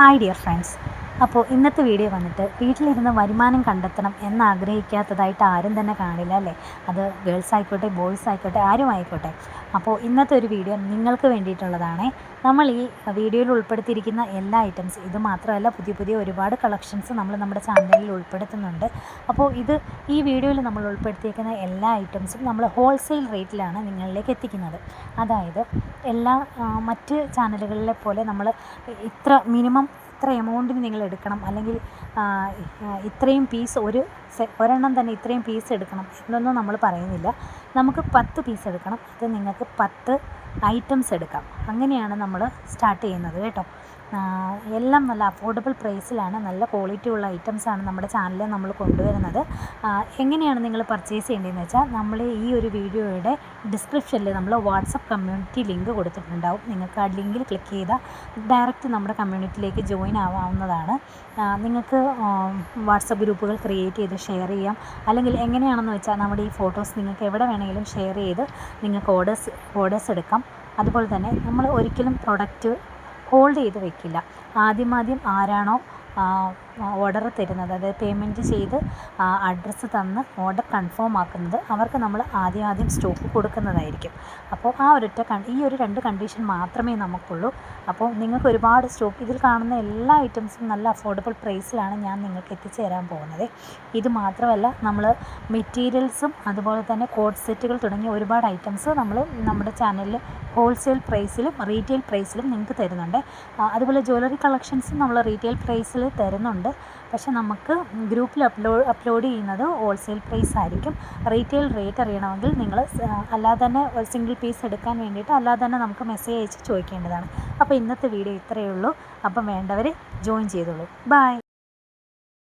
Hi dear friends. അപ്പോൾ ഇന്നത്തെ video വന്നിട്ട് വീട്ടിലിരുന്ന് വരുമാനം കണ്ടെത്തണം എന്നാഗ്രഹിക്കാത്തതായിട്ട് ആരും തന്നെ കാണില്ല അല്ലേ. അത് ഗേൾസ് ആയിക്കോട്ടെ, ബോയ്സ് ആയിക്കോട്ടെ, ആരും ആയിക്കോട്ടെ. അപ്പോൾ ഇന്നത്തെ ഒരു വീഡിയോ നിങ്ങൾക്ക് വേണ്ടിയിട്ടുള്ളതാണ്. നമ്മൾ ഈ വീഡിയോയിൽ ഉൾപ്പെടുത്തിയിരിക്കുന്ന എല്ലാ ഐറ്റംസ്, ഇത് മാത്രമല്ല പുതിയ പുതിയ ഒരുപാട് കളക്ഷൻസ് നമ്മൾ നമ്മുടെ ചാനലിൽ ഉൾപ്പെടുത്തുന്നുണ്ട്. അപ്പോൾ ഈ വീഡിയോയിൽ നമ്മൾ ഉൾപ്പെടുത്തിയിരിക്കുന്ന എല്ലാ ഐറ്റംസും നമ്മൾ ഹോൾസെയിൽ റേറ്റിലാണ് നിങ്ങളിലേക്ക് എത്തിക്കുന്നത്. അതായത് എല്ലാ മറ്റ് ചാനലുകളിലെ പോലെ നമ്മൾ മിനിമം ഇത്ര എമൗണ്ടിന് നിങ്ങൾ എടുക്കണം, അല്ലെങ്കിൽ ഇത്രയും പീസ് ഒരെണ്ണം തന്നെ ഇത്രയും പീസ് എടുക്കണം എന്നൊന്നും നമ്മൾ പറയുന്നില്ല. നമുക്ക് 10 പീസ് എടുക്കണം, അത് നിങ്ങൾക്ക് 10 ഐറ്റംസ് എടുക്കാം. അങ്ങനെയാണ് നമ്മൾ സ്റ്റാർട്ട് ചെയ്യുന്നത് കേട്ടോ. എല്ലാം നല്ല അഫോർഡബിൾ പ്രൈസിലാണ്, നല്ല ക്വാളിറ്റി ഉള്ള ഐറ്റംസാണ് നമ്മുടെ ചാനലിൽ നമ്മൾ കൊണ്ടുവരുന്നത്. എങ്ങനെയാണ് നിങ്ങൾ പർച്ചേസ് ചെയ്യേണ്ടതെന്ന് വെച്ചാൽ, നമ്മൾ ഈ ഒരു വീഡിയോയുടെ ഡിസ്ക്രിപ്ഷനിൽ നമ്മൾ വാട്സപ്പ് കമ്മ്യൂണിറ്റി ലിങ്ക് കൊടുത്തിട്ടുണ്ടാവും. നിങ്ങൾക്ക് ആ ലിങ്കിൽ ക്ലിക്ക് ചെയ്താൽ ഡയറക്റ്റ് നമ്മുടെ കമ്മ്യൂണിറ്റിയിലേക്ക് ജോയിൻ ആവാവുന്നതാണ്. നിങ്ങൾക്ക് വാട്സപ്പ് ഗ്രൂപ്പുകൾ ക്രിയേറ്റ് ചെയ്ത് ഷെയർ ചെയ്യാം. അല്ലെങ്കിൽ എങ്ങനെയാണെന്ന് വെച്ചാൽ നമ്മുടെ ഈ ഫോട്ടോസ് നിങ്ങൾക്ക് എവിടെ വേണമെങ്കിലും ഷെയർ ചെയ്ത് നിങ്ങൾക്ക് ഓർഡേഴ്സ് എടുക്കാം. അതുപോലെ തന്നെ നമ്മൾ ഒരിക്കലും പ്രൊഡക്റ്റ് ഹോൾഡ് ചെയ്ത് വെക്കില്ല. ആദ്യം ആരാണോ ഓർഡർ തരുന്നത്, അതായത് പേയ്മെൻറ്റ് ചെയ്ത് അഡ്രസ്സ് തന്ന് ഓർഡർ കൺഫേം ആക്കുന്നത്, അവർക്ക് നമ്മൾ ആദ്യം സ്റ്റോക്ക് കൊടുക്കുന്നതായിരിക്കും. അപ്പോൾ ഈ ഒരു 2 കണ്ടീഷൻ മാത്രമേ നമുക്കുള്ളൂ. അപ്പോൾ നിങ്ങൾക്ക് ഒരുപാട് സ്റ്റോക്ക്, ഇതിൽ കാണുന്ന എല്ലാ ഐറ്റംസും നല്ല അഫോർഡബിൾ പ്രൈസിലാണ് ഞാൻ നിങ്ങൾക്ക് എത്തിച്ചു തരാൻ പോകുന്നത്. ഇത് മാത്രമല്ല, നമ്മൾ മെറ്റീരിയൽസും അതുപോലെ തന്നെ കോഡ് സെറ്റുകൾ തുടങ്ങിയ ഒരുപാട് ഐറ്റംസ് നമ്മൾ നമ്മുടെ ചാനലിൽ ഹോൾസെയിൽ പ്രൈസിലും റീറ്റെയിൽ പ്രൈസിലും നിങ്ങൾക്ക് തരുന്നുണ്ട്. അതുപോലെ ജ്വല്ലറി കളക്ഷൻസും നമ്മൾ റീറ്റെയിൽ പ്രൈസിൽ തരുന്നുണ്ട്. പക്ഷെ നമുക്ക് ഗ്രൂപ്പിൽ അപ്ലോഡ് ചെയ്യുന്നത് ഹോൾസെയിൽ പ്രൈസ് ആയിരിക്കും. റീറ്റെയിൽ റേറ്റ് അറിയണമെങ്കിൽ നിങ്ങൾ അല്ലാതെ തന്നെ ഒരു സിംഗിൾ പീസ് എടുക്കാൻ വേണ്ടിയിട്ട് അല്ലാതെ തന്നെ നമുക്ക് മെസ്സേജ് അയച്ച് ചോദിക്കേണ്ടതാണ്. അപ്പോൾ ഇന്നത്തെ വീഡിയോ ഇത്രയേ ഉള്ളൂ. അപ്പം വേണ്ടവർ ജോയിൻ ചെയ്തോളൂ. ബൈ.